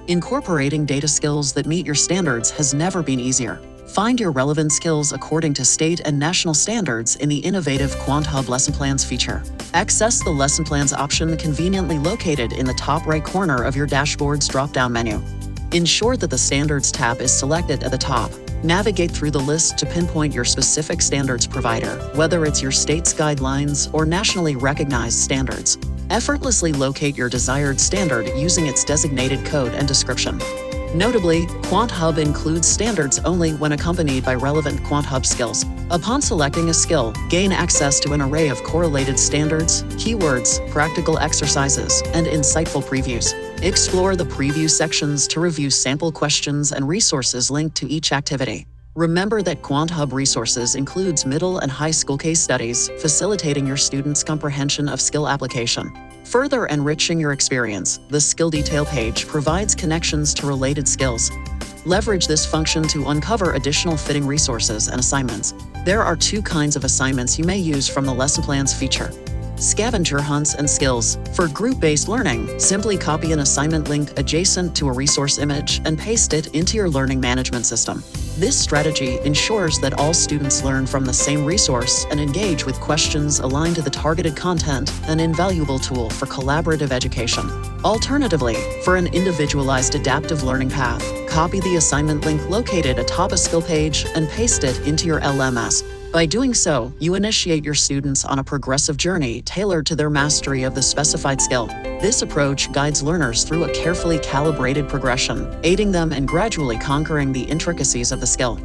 Incorporating data skills that meet your standards has never been easier. Find your relevant skills according to state and national standards in the innovative QuantHub Lesson Plans feature. Access the Lesson Plans option conveniently located in the top right corner of your dashboard's drop-down menu. Ensure that the Standards tab is selected at the top. Navigate through the list to pinpoint your specific standards provider, whether it's your state's guidelines or nationally recognized standards. Effortlessly locate your desired standard using its designated code and description. Notably, QuantHub includes standards only when accompanied by relevant QuantHub skills. Upon selecting a skill, gain access to an array of correlated standards, keywords, practical exercises, and insightful previews. Explore the preview sections to review sample questions and resources linked to each activity. Remember that QuantHub Resources includes middle and high school case studies, facilitating your students' comprehension of skill application. Further enriching your experience, the Skill Detail page provides connections to related skills. Leverage this function to uncover additional fitting resources and assignments. There are two kinds of assignments you may use from the Lesson Plans feature. Scavenger hunts and skills. For group-based learning, simply copy an assignment link adjacent to a resource image and paste it into your learning management system. This strategy ensures that all students learn from the same resource and engage with questions aligned to the targeted content, an invaluable tool for collaborative education. Alternatively, for an individualized adaptive learning path, copy the assignment link located atop a skill page and paste it into your LMS. By doing so, you initiate your students on a progressive journey tailored to their mastery of the specified skill. This approach guides learners through a carefully calibrated progression, aiding them in gradually conquering the intricacies of the skill.